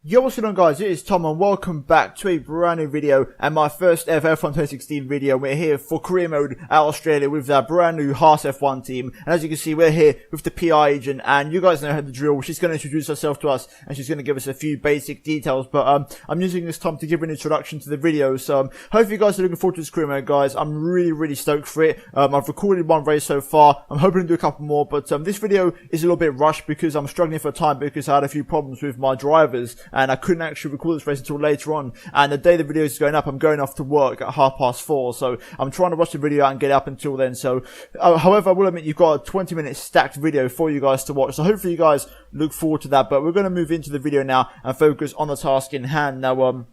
Yo, what's going on guys, it is Tom and welcome back to a brand new video and my first ever F1 2016 video. We're here for career mode at Australia with our brand new Haas F1 team, and as you can see we're here with the PI agent, and you guys know how the drill. She's going to introduce herself to us and she's going to give us a few basic details, but I'm using this time to give an introduction to the video. So hopefully you guys are looking forward to this career mode guys. I'm really stoked for it. I've recorded one race so far. I'm hoping to do a couple more, but this video is a little bit rushed because I'm struggling for time because I had a few problems with my drivers and I couldn't actually record this race until later on, and the day the video is going up I'm going off to work at 4:30, so I'm trying to rush the video out and get up until then. So however, I will admit you've got a 20-minute stacked video for you guys to watch, so hopefully you guys look forward to that. But we're going to move into the video now and focus on the task in hand. Now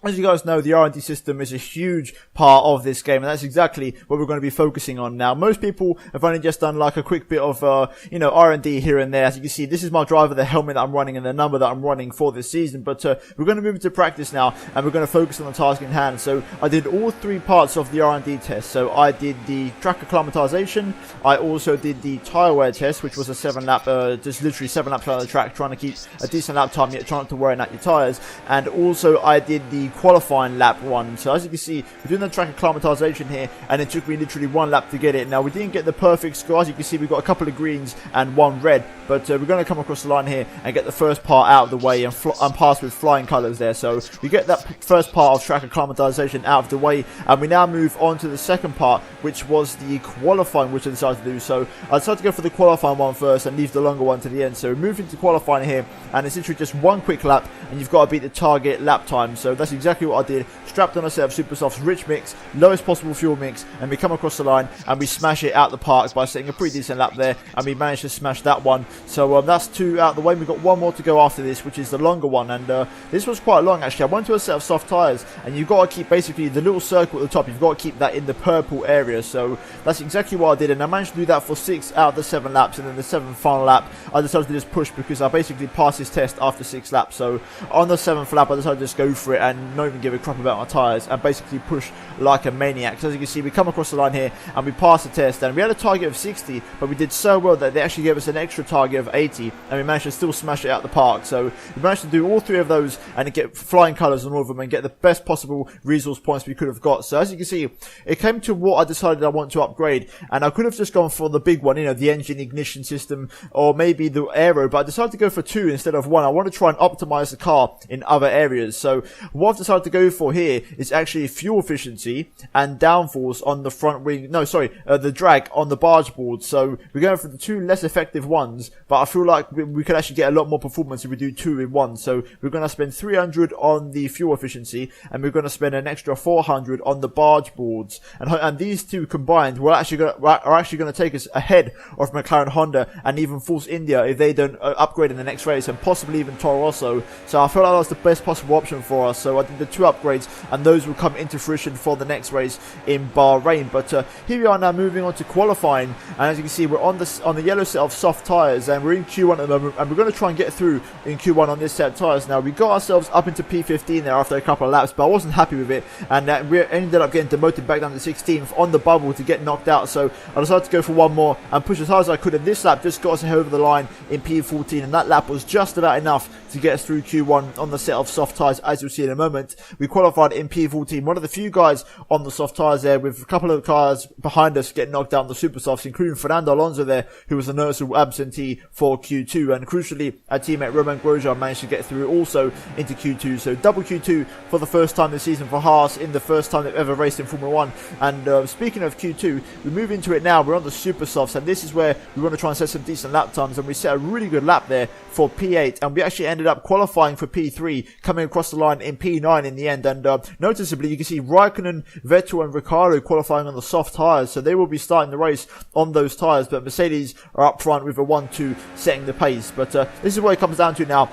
as you guys know, the R&D system is a huge part of this game, and that's exactly what we're going to be focusing on now. Most people have only just done like a quick bit of, R&D here and there. As you can see, this is my driver, the helmet that I'm running, and the number that I'm running for this season. But we're going to move into practice now, and we're going to focus on the task in hand. So I did all three parts of the R&D test. So I did the track acclimatization. I also did the tire wear test, which was a 7-lap, just literally 7 laps out of the track, trying to keep a decent lap time, yet trying not to wear out your tires. And also I did the qualifying lap one. So as you can see, we're doing the track acclimatization here, and it took me literally 1 lap to get it. Now we didn't get the perfect score. As you can see, we've got a couple of greens and 1 red, but we're going to come across the line here and get the first part out of the way and pass with flying colours there. So we get that first part of track acclimatization out of the way, and we now move on to the second part, which was the qualifying, which I decided to do. So I decided to go for the qualifying one first and leave the longer one to the end. So we move into qualifying here, and it's literally just 1 quick lap and you've got to beat the target lap time. So that's exactly what I did. Strapped on a set of Super Soft's rich mix, lowest possible fuel mix, and we come across the line and we smash it out the park by setting a pretty decent lap there, and we managed to smash that one. So that's 2 out the way. We've got 1 more to go after this, which is the longer one, and this was quite long actually. I went to a set of soft tyres, and you've got to keep basically the little circle at the top, you've got to keep that in the purple area. So that's exactly what I did, and I managed to do that for 6 out of the 7 laps, and then the 7th final lap I decided to just push because I basically passed this test after 6 laps. So on the 7th lap I decided to just go for it and not even give a crap about my tyres and basically push like a maniac. So as you can see, we come across the line here and we pass the test, and we had a target of 60, but we did so well that they actually gave us an extra target of 80, and we managed to still smash it out the park. So we managed to do all 3 of those and get flying colours on all of them and get the best possible resource points we could have got. So as you can see, it came to what I decided I want to upgrade, and I could have just gone for the big one, the engine ignition system or maybe the aero, but I decided to go for 2 instead of 1. I want to try and optimize the car in other areas. So what I've decided to go for here is actually fuel efficiency and downforce on the front wing, the drag on the barge board. So we're going for the 2 less effective ones, but I feel like we could actually get a lot more performance if we do 2 in 1. So we're going to spend 300 on the fuel efficiency, and we're going to spend an extra 400 on the barge boards, and these 2 combined are actually going to take us ahead of McLaren, Honda, and even Force India if they don't upgrade in the next race, and possibly even Toro Rosso. So I felt like that was the best possible option for us. So I did the 2 upgrades, and those will come into fruition for the next race in Bahrain. But here we are now moving on to qualifying, and as you can see, we're on the yellow set of soft tyres, and we're in Q1 at the moment, and we're going to try and get through in Q1 on this set of tyres. Now we got ourselves up into P15 there after a couple of laps, but I wasn't happy with it, and we ended up getting demoted back down to 16th on the bubble to get knocked out. So I decided to go for 1 more and push as hard as I could, and this lap just got us over the line in P14, and that lap was just about enough to get us through Q1 on the set of soft tyres. As you'll see in a moment, we qualified in P14, one of the few guys on the soft tyres there, with a couple of cars behind us getting knocked out on the super softs, including Fernando Alonso there, who was a noticeable absentee for Q2, and crucially our teammate Romain Grosjean managed to get through also into Q2. So double Q2 for the first time this season for Haas, in the first time they've ever raced in Formula 1. And speaking of Q2, we move into it now. We're on the super softs, and this is where we want to try and set some decent lap times, and we set a really good lap there for P8, and we actually ended up qualifying for P3, coming across the line in P9 in the end. And noticeably, you can see Raikkonen, Vettel and Ricciardo qualifying on the soft tyres, so they will be starting the race on those tyres, but Mercedes are up front with a 1-2 setting the pace. But this is what it comes down to now.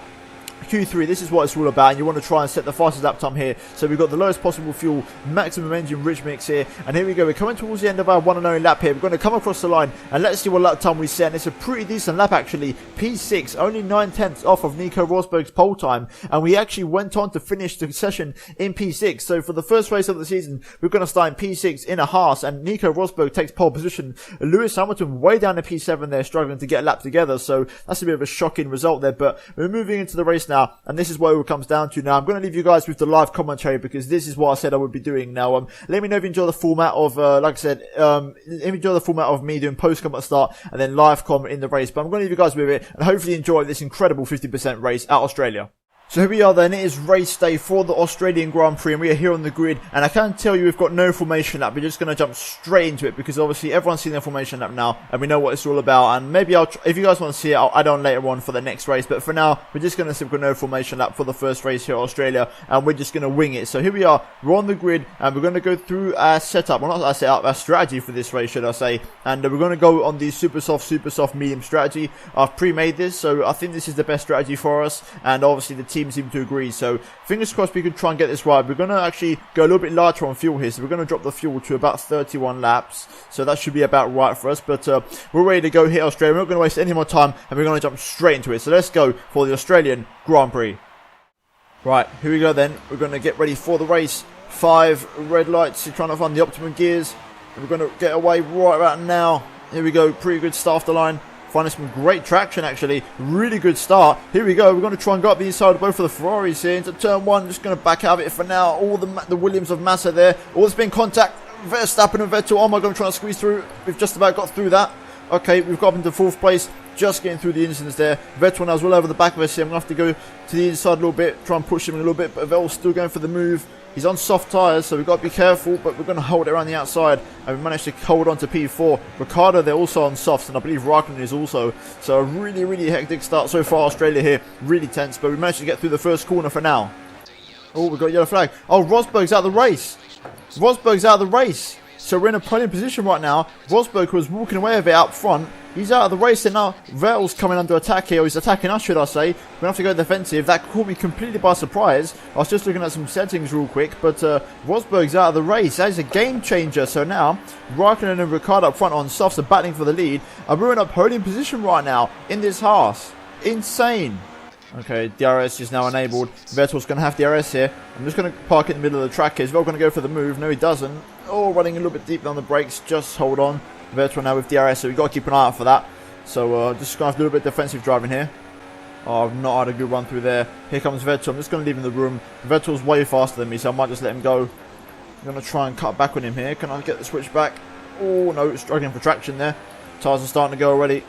Q3, this is what it's all about, and you want to try and set the fastest lap time here. So we've got the lowest possible fuel, maximum engine rich mix here, and here we go. We're coming towards the end of our 1 and only lap here. We're going to come across the line, and let's see what lap time we set. And it's a pretty decent lap actually, P6, only 9/10 off of Nico Rosberg's pole time, and we actually went on to finish the session in P6. So for the first race of the season, we're going to start in P6 in a Haas, and Nico Rosberg takes pole position. Lewis Hamilton way down to P7 there, struggling to get a lap together, so that's a bit of a shocking result there. But we're moving into the race now, and this is what it all comes down to now. I'm going to leave you guys with the live commentary because this is what I said I would be doing now. Let me know if you enjoy the format of, like I said, if you enjoy the format of me doing post-com at the start and then live comment in the race. But I'm going to leave you guys with it and hopefully enjoy this incredible 50% race at Australia. So here we are then, it is race day for the Australian Grand Prix and we are here on the grid, and I can tell you we've got no formation lap. We're just going to jump straight into it because obviously everyone's seen the formation lap now and we know what it's all about, and maybe if you guys want to see it, I'll add on later on for the next race, but for now we're just going to simply no formation lap for the first race here at Australia and we're just going to wing it. So here we are, we're on the grid and we're going to go through our setup, well not our setup, our strategy for this race should I say, and we're going to go on the super soft medium strategy. I've pre-made this, so I think this is the best strategy for us, and obviously the team seem to agree. So fingers crossed we can try and get this right. We're going to actually go a little bit larger on fuel here, so we're going to drop the fuel to about 31 laps, so that should be about right for us. But we're ready to go hit Australia. We're not going to waste any more time and we're going to jump straight into it. So let's go for the Australian Grand Prix. Right, here we go then. We're going to get ready for the race. 5 red lights, you're trying to find the optimum gears, and we're going to get away right about now. Here we go, pretty good start off the line. Finding some great traction actually, really good start. Here we go, we're going to try and go up the inside of both of the Ferraris here into turn 1. Just going to back out of it for now. All the Williams of Massa there. All there's been contact. Verstappen and Vettel. Oh my god, I'm trying to squeeze through. We've just about got through that. Okay, we've got up into 4th place. Just getting through the incidents there. Vettel now is well over the back of us here. I'm going to have to go to the inside a little bit, try and push him a little bit, but Vettel's still going for the move. He's on soft tyres, so we've got to be careful, but we're going to hold it around the outside, and we managed to hold on to P4. Ricardo, they're also on softs, and I believe Raikkonen is also. So a really, really hectic start so far, Australia here. Really tense, but we managed to get through the first corner for now. Oh, we've got a yellow flag. Oh, Rosberg's out of the race. Rosberg's out of the race. So we're in a podium position right now. Rosberg was walking away with it up front. He's out of the race, and now Vettel's coming under attack here, or he's attacking us, should I say. We're going to have to go defensive. That caught me completely by surprise. I was just looking at some settings real quick, but Rosberg's out of the race. That is a game changer. So now, Raikkonen and Ricciardo up front on softs are battling for the lead, and we're in a podium position right now in this Haas. Insane. Okay, DRS is now enabled. Vettel's going to have DRS here. I'm just going to park it in the middle of the track here. He's well going to go for the move. No, he doesn't. Oh, running a little bit deep on the brakes. Just hold on. Vettel now with DRS, so we've got to keep an eye out for that. So just going to have to do a little bit of defensive driving here. Oh, I've not had a good run through there. Here comes Vettel. I'm just going to leave him in the room. Vettel's way faster than me, so I might just let him go. I'm going to try and cut back on him here. Can I get the switch back? Oh, no, struggling for traction there. Tyres are starting to go already.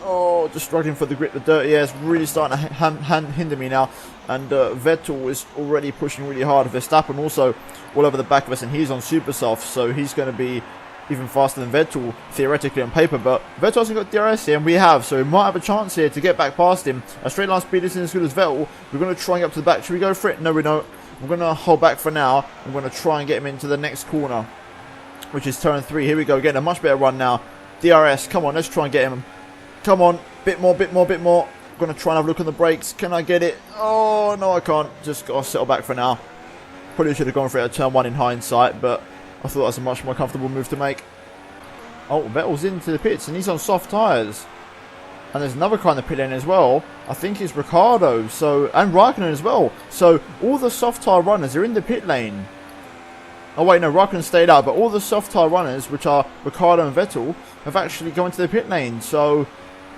Oh, just struggling for the grip. The dirty air is really starting to hinder me now. And Vettel is already pushing really hard. Verstappen also all over the back of us, and he's on super soft, so he's going to be even faster than Vettel, theoretically on paper, but Vettel hasn't got DRS here, and we have, so we might have a chance here to get back past him. Our straight line speed isn't as good as Vettel. We're going to try and get up to the back. Should we go for it? No, we don't. We're going to hold back for now. I'm going to try and get him into the next corner, which is turn 3. Here we go, getting a much better run now. DRS, come on, let's try and get him. Come on, bit more. I'm going to try and have a look on the brakes. Can I get it? Oh, no, I can't. Just got to settle back for now. Probably should have gone for it at turn 1 in hindsight, but I thought that was a much more comfortable move to make. Oh, Vettel's into the pits, and he's on soft tyres. And there's another car in the pit lane as well. I think it's Ricciardo, and Raikkonen as well. So all the soft tyre runners are in the pit lane. Oh wait, no, Raikkonen stayed out, but all the soft tyre runners, which are Ricciardo and Vettel, have actually gone to the pit lane. So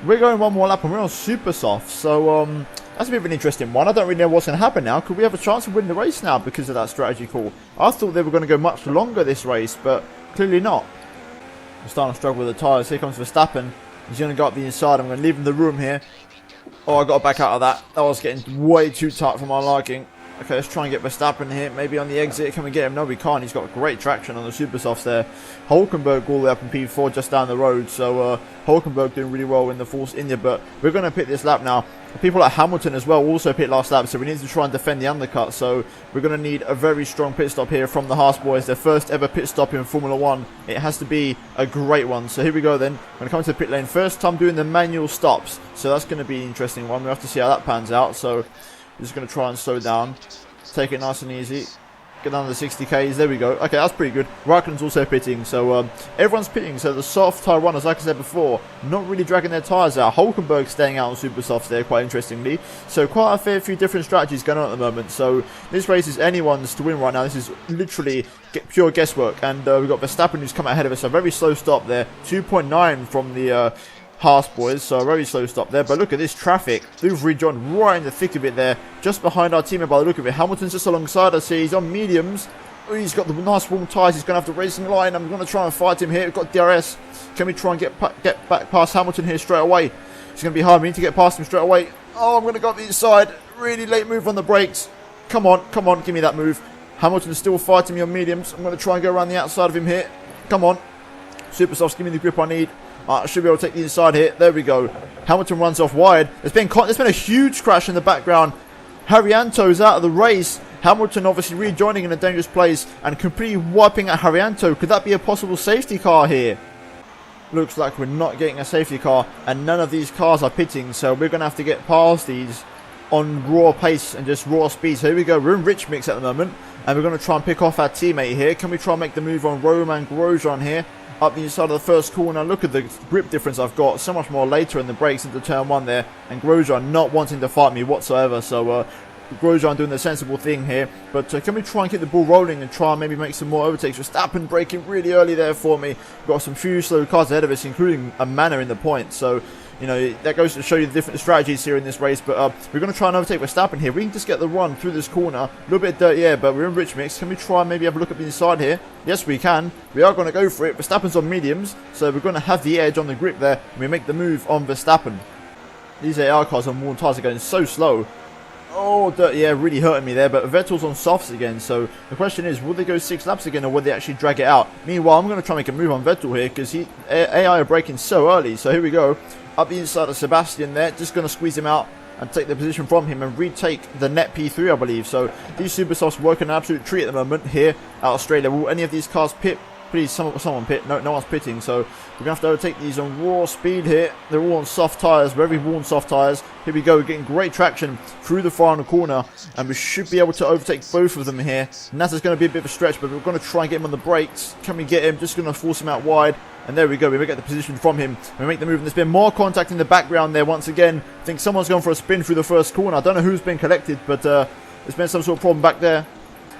we're going one more lap, and we're on super soft. So that's a bit of an interesting one. I don't really know what's going to happen now. Could we have a chance of winning the race now because of that strategy call? I thought they were going to go much longer this race, but clearly not. I'm starting to struggle with the tyres. Here comes Verstappen. He's going to go up the inside. I'm going to leave him the room here. Oh, I got to back out of that. That was getting way too tight for my liking. Okay, let's try and get Verstappen here. Maybe on the exit. Can we get him? No, we can't. He's got great traction on the super softs there. Hulkenberg all the way up in P4 just down the road. So Hulkenberg doing really well in the Force India. But we're going to pit this lap now. People like Hamilton as well also pit last lap. So we need to try and defend the undercut. So we're going to need a very strong pit stop here from the Haas boys. Their first ever pit stop in Formula 1. It has to be a great one. So here we go then. We're going to come to the pit lane. First time doing the manual stops. So that's going to be an interesting one. We'll have to see how that pans out. So just going to try and slow down. Take it nice and easy. Get down to the 60Ks. There we go. Okay, that's pretty good. Raikkonen's also pitting. So everyone's pitting. So the soft tyre runners, like I said before, not really dragging their tyres out. Hulkenberg staying out on super softs there, quite interestingly. So quite a fair few different strategies going on at the moment. So this race is anyone's to win right now. This is literally pure guesswork. And we've got Verstappen who's come out ahead of us. A very slow stop there. 2.9 from the Haas boys, so a very slow stop there. But look at this traffic. They've rejoined right in the thick of it there, just behind our teammate by the look of it. Hamilton's just alongside us here. He's on mediums. Oh, he's got the nice warm tyres. He's going to have the racing line. I'm going to try and fight him here. We've got DRS. Can we try and get back past Hamilton here straight away? It's going to be hard. We need to get past him straight away. Oh, I'm going to go up the inside. Really late move on the brakes. Come on, give me that move. Hamilton's still fighting me on mediums. I'm going to try and go around the outside of him here. Come on. Super Softs, give me the grip I need. I should be able to take the inside here. There we go. Hamilton runs off wide. There's been a huge crash in the background. Haryanto's out of the race. Hamilton obviously rejoining in a dangerous place and completely wiping out Haryanto. Could that be a possible safety car here? Looks like we're not getting a safety car, and none of these cars are pitting, so we're going to have to get past these on raw pace and just raw speed. So here we go. We're in rich mix at the moment, and we're going to try and pick off our teammate here. Can we try and make the move on Roman Grosjean here? Up the inside of the first corner. Look at the grip difference I've got. So much more later in the brakes into turn 1 there. And Grosjean not wanting to fight me whatsoever. So Grosjean doing the sensible thing here. But can we try and keep the ball rolling and try and maybe make some more overtakes? Verstappen braking really early there for me. We've got some few slow cars ahead of us, including a Manor in the point. So, you know, that goes to show you the different strategies here in this race. But we're going to try and overtake Verstappen here. We can just get the run through this corner. A little bit dirty, yeah, but we're in rich mix. Can we try and maybe have a look at the inside here? Yes, we can. We are going to go for it. Verstappen's on mediums, so we're going to have the edge on the grip there. And we make the move on Verstappen. These AR cars on worn tyres are going so slow. Oh, dirty, yeah, really hurting me there. But Vettel's on softs again, so the question is, will they go 6 laps again, or will they actually drag it out? Meanwhile, I'm going to try and make a move on Vettel here, because AI are braking so early. So here we go. Up the inside of Sebastian there, just going to squeeze him out and take the position from him and retake the net P3, I believe. So these super softs working an absolute treat at the moment here at Australia. Will any of these cars pit? Please, someone pit. No one's pitting, so we're going to have to overtake these on raw speed here. They're all on soft tyres, very worn soft tyres. Here we go, we're getting great traction through the final corner, and we should be able to overtake both of them here. And that's going to be a bit of a stretch, but we're going to try and get him on the brakes. Can we get him? Just going to force him out wide. And there we go, we get the position from him. We make the move, and there's been more contact in the background there once again. I think someone's gone for a spin through the first corner. I don't know who's been collected, but there's been some sort of problem back there.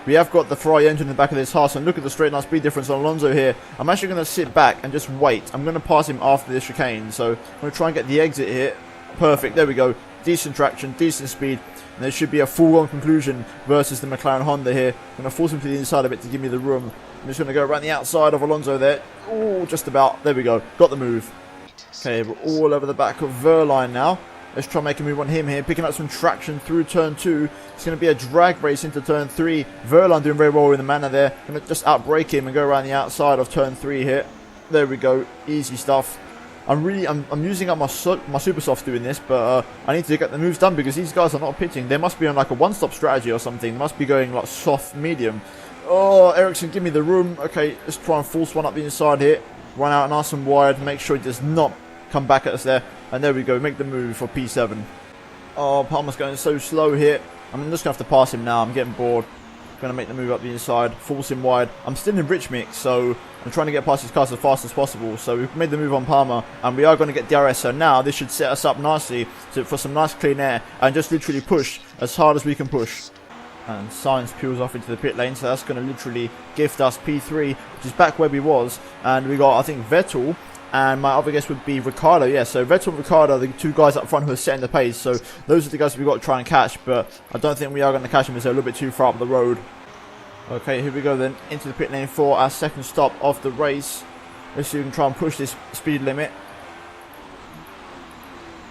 We have got the Ferrari engine in the back of this Haas, and look at the straight line speed difference on Alonso here. I'm actually going to sit back and just wait. I'm going to pass him after this chicane, so I'm going to try and get the exit here. Perfect, there we go. Decent traction, decent speed, and there should be a full-on conclusion versus the McLaren Honda here. I'm going to force him to the inside of it to give me the room. I'm just going to go around the outside of Alonso there. Oh, just about. There we go. Got the move. Okay, we're all over the back of Verline now. Let's try and make a move on him here, picking up some traction through turn 2. It's going to be a drag race into turn 3. Verline doing very well in the manner there. Going to just outbrake him and go around the outside of turn 3 here. There we go. Easy stuff. I'm using up my super softs doing this, but I need to get the moves done because these guys are not pitting. They must be on like a one-stop strategy or something. They must be going like soft, medium. Oh, Ericsson, give me the room. Okay, let's try and force one up the inside here. Run out nice and wide. Make sure he does not come back at us there. And there we go, make the move for P7. Oh, Palmer's going so slow here. I'm just going to have to pass him now. I'm getting bored. Going to make the move up the inside, force him wide. I'm still in rich mix, so I'm trying to get past his cars as fast as possible. So we've made the move on Palmer, and we are going to get DRS. So now this should set us up nicely for some nice clean air and just literally push as hard as we can push. And Sainz peels off into the pit lane, so that's going to literally gift us P3, which is back where we was. And we got, I think, Vettel. And my other guess would be Ricciardo, yeah, so Vettel and Ricciardo are the two guys up front who are setting the pace, so those are the guys we've got to try and catch, but I don't think we are going to catch them as they're a little bit too far up the road. Okay, here we go then, into the pit lane for our second stop of the race. Let's see if we can try and push this speed limit.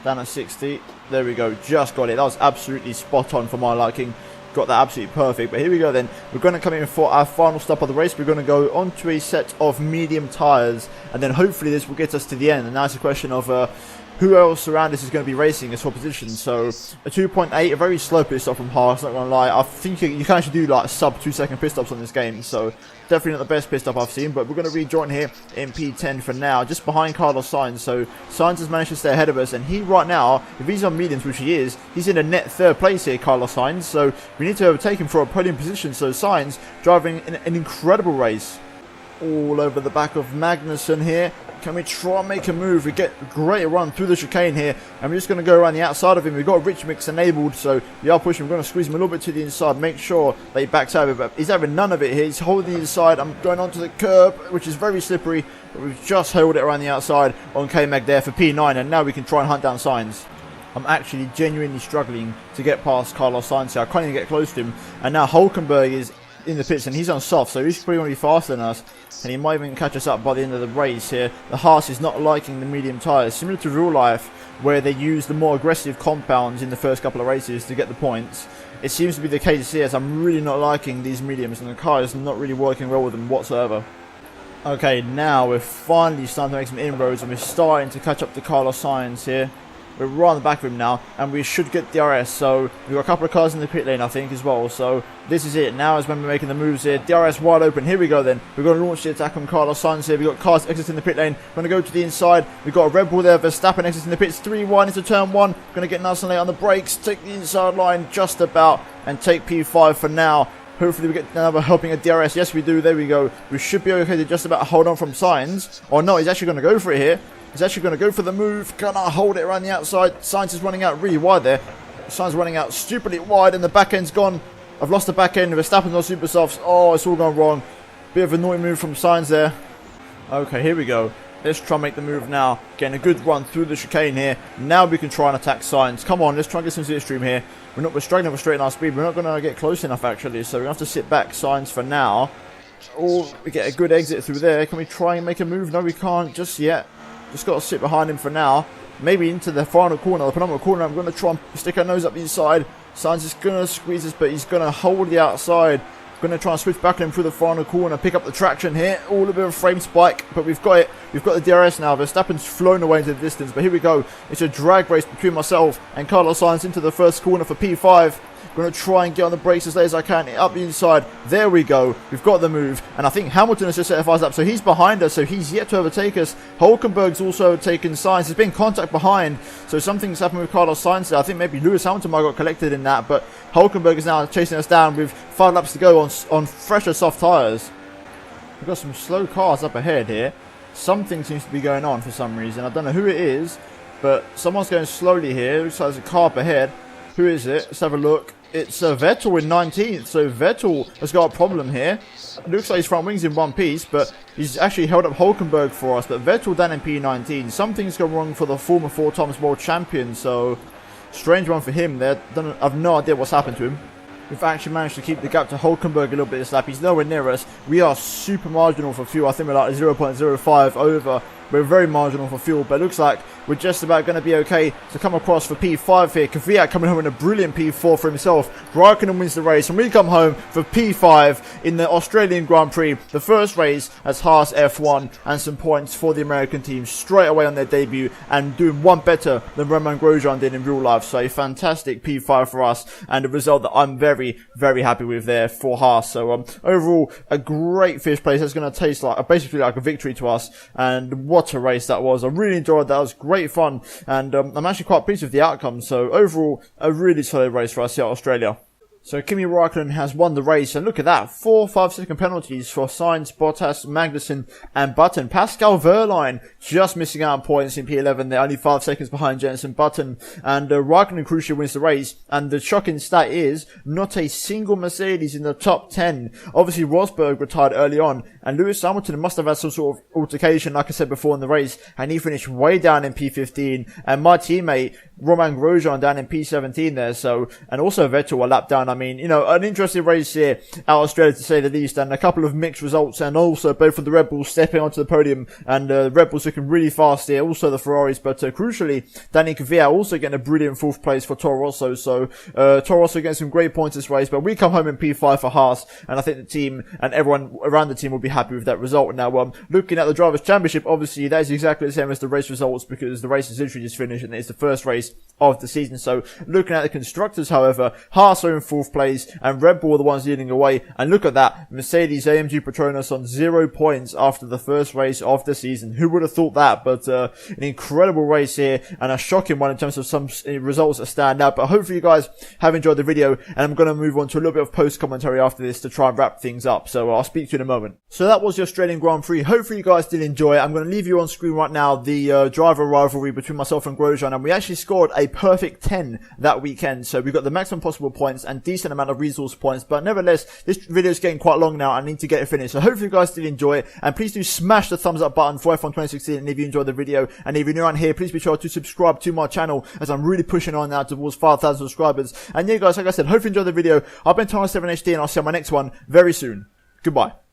Down at 60, there we go, just got it, that was absolutely spot on for my liking. Got that absolutely perfect. But here we go then. We're going to come in for our final stop of the race. We're going to go onto a set of medium tyres, and then hopefully this will get us to the end. And now it's a question of who else around us is going to be racing us for position. So a 2.8, a very slow pit stop from Haas, not going to lie. I think you can actually do like sub 2 second pit stops on this game. So definitely not the best pit stop I've seen, but we're going to rejoin here in P10 for now, just behind Carlos Sainz. So Sainz has managed to stay ahead of us, and he right now, if he's on mediums, which he is, he's in a net third place here, Carlos Sainz. So we need to overtake him for a podium position. So Sainz driving an incredible race all over the back of Magnussen here. Can we try and make a move? We get a great run through the chicane here, and we're just going to go around the outside of him. We've got a rich mix enabled, so we are pushing. We're going to squeeze him a little bit to the inside, make sure that he backs out of it, but he's having none of it here. He's holding the inside. I'm going onto the curb, which is very slippery, but we've just held it around the outside on K-Mag there for P9, and now we can try and hunt down Sainz. I'm actually genuinely struggling to get past Carlos Sainz here. I can't even get close to him, and now Hulkenberg is in the pits and he's on soft, so he's probably going to be faster than us, and he might even catch us up by the end of the race here. The Haas is not liking the medium tyres, similar to real life where they use the more aggressive compounds in the first couple of races to get the points. It seems to be the case here, as I'm really not liking these mediums, and the car is not really working well with them whatsoever. Okay, now we're finally starting to make some inroads, and we're starting to catch up to Carlos Sainz here. We're right on the back of him now, and we should get DRS, so we've got a couple of cars in the pit lane, I think, as well, so this is it. Now is when we're making the moves here. DRS wide open. Here we go then. We're going to launch the attack on Carlos Sainz here. We've got cars exiting the pit lane. We're going to go to the inside. We've got a Red Bull there. Verstappen exiting the pits. 3-1 into turn 1. Going to get nice and late on the brakes. Take the inside line just about, and take P5 for now. Hopefully we get another helping a DRS. Yes, we do. There we go. We should be okay to just about hold on from Sainz. Oh no, he's actually going to go for it here. He's actually going to go for the move. Can I hold it around the outside? Sainz is running out really wide there. Sainz running out stupidly wide, and the back end's gone. I've lost the back end. Verstappen's on super softs. Oh, it's all gone wrong. Bit of a naughty move from Sainz there. Okay, here we go. Let's try and make the move now. Getting a good run through the chicane here. Now we can try and attack Sainz. Come on, let's try and get some slipstream here. We're struggling with straight our speed. We're not going to get close enough, actually, so we have to sit back Sainz for now. Or we get a good exit through there. Can we try and make a move? No, we can't just yet. Just got to sit behind him for now. Maybe into the final corner, the penultimate corner. I'm going to try and stick our nose up the inside. Sainz is going to squeeze us, but he's going to hold the outside. Going to try and switch back at him through the final corner, pick up the traction here. All a bit of a frame spike, but we've got it. We've got the DRS now. Verstappen's flown away into the distance, but here we go. It's a drag race between myself and Carlos Sainz into the first corner for P5. Going to try and get on the brakes as late as I can, up the inside. There we go. We've got the move. And I think Hamilton has just set us up. So he's behind us. So he's yet to overtake us. Hulkenberg's also taken Sainz. There's been contact behind. So something's happened with Carlos Sainz there. I think maybe Lewis Hamilton might have got collected in that. But Hulkenberg is now chasing us down with 5 laps to go on fresher soft tyres. We've got some slow cars up ahead here. Something seems to be going on for some reason. I don't know who it is, but someone's going slowly here. Looks like there's a car up ahead. Who is it? Let's have a look. It's Vettel in 19th, so Vettel has got a problem here. It looks like his front wing's in one piece, but he's actually held up Hulkenberg for us. But Vettel down in P19. Something's gone wrong for the former 4 times world champion, so strange one for him there. I've no idea what's happened to him. We've actually managed to keep the gap to Hulkenberg a little bit this lap. He's nowhere near us. We are super marginal for fuel. I think we're like 0.05 over. We're very marginal for fuel, but it looks like we're just about going to be okay to come across for P5 here. Kvyat coming home in a brilliant P4 for himself. Raikkonen wins the race, and we come home for P5 in the Australian Grand Prix. The first race as Haas F1, and some points for the American team straight away on their debut, and doing one better than Romain Grosjean did in real life. So a fantastic P5 for us, and a result that I'm very, very happy with there for Haas. So overall, a great 5th place. That's going to taste like basically like a victory to us, and what a race that was. I really enjoyed that. It was great fun, and I'm actually quite pleased with the outcome. So overall, a really solid race for us here at Australia. So Kimi Raikkonen has won the race, and look at that, 4 5-second penalties for Sainz, Bottas, Magnussen and Button. Pascal Wehrlein just missing out on points in P11. They're only 5 seconds behind Jenson Button, and Raikkonen crucially wins the race. And the shocking stat is not a single Mercedes in the top 10. Obviously Rosberg retired early on, and Lewis Hamilton must have had some sort of altercation, like I said before in the race, and he finished way down in P15. And my teammate Romain Grosjean down in P17 there. So, and also Vettel a lap down. I mean, you know, an interesting race here out of Australia to say the least, and a couple of mixed results, and also both of the Red Bulls stepping onto the podium, and Red Bulls looking really fast here, also the Ferraris, but crucially, Danny Kvyat also getting a brilliant 4th place for Toro Rosso. So Toro Rosso getting some great points this race, but we come home in P5 for Haas, and I think the team and everyone around the team will be happy with that result. Now, looking at the Drivers' Championship, obviously that is exactly the same as the race results, because the race is literally just finished, and it's the first race of the season. So looking at the Constructors, however, Haas are in 4th 4th place, and Red Bull are the ones leading away. And look at that, Mercedes AMG Petronas on 0 points after the first race of the season. Who would have thought that? But an incredible race here, and a shocking one in terms of some results that stand out. But hopefully you guys have enjoyed the video, and I'm going to move on to a little bit of post commentary after this to try and wrap things up. So I'll speak to you in a moment. So that was the Australian Grand Prix. Hopefully you guys did enjoy it. I'm going to leave you on screen right now the driver rivalry between myself and Grosjean, and we actually scored a perfect 10 that weekend. So we got the maximum possible points and decent amount of resource points, but nevertheless this video is getting quite long now. I need to get it finished, so hopefully you guys did enjoy it, and please do smash the thumbs up button for F1 2016 and if you enjoyed the video. And if you're new around here, please be sure to subscribe to my channel, as I'm really pushing on now towards 5,000 subscribers. And yeah guys, like I said, hopefully you enjoyed the video. I've been Thomas7HD, and I'll see you on my next one very soon. Goodbye.